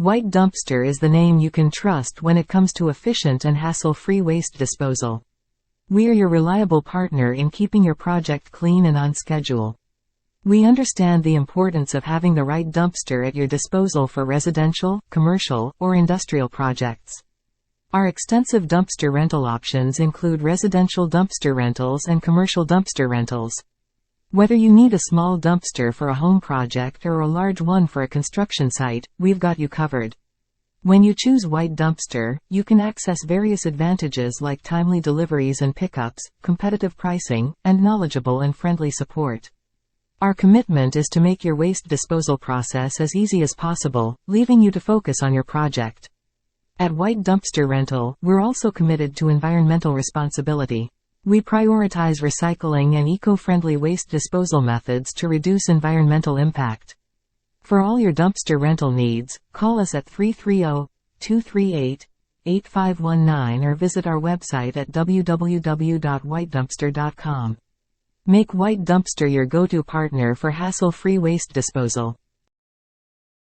White Dumpster is the name you can trust when it comes to efficient and hassle-free waste disposal. We're your reliable partner in keeping your project clean and on schedule. We understand the importance of having the right dumpster at your disposal for residential, commercial, or industrial projects. Our extensive dumpster rental options include residential dumpster rentals and commercial dumpster rentals. Whether you need a small dumpster for a home project or a large one for a construction site, we've got you covered. When you choose White Dumpster, you can access various advantages like timely deliveries and pickups, competitive pricing, and knowledgeable and friendly support. Our commitment is to make your waste disposal process as easy as possible, leaving you to focus on your project. At White Dumpster Rental, we're also committed to environmental responsibility. We prioritize recycling and eco-friendly waste disposal methods to reduce environmental impact. For all your dumpster rental needs, call us at 330-238-8519 or visit our website at www.whitedumpster.com. Make White Dumpster your go-to partner for hassle-free waste disposal.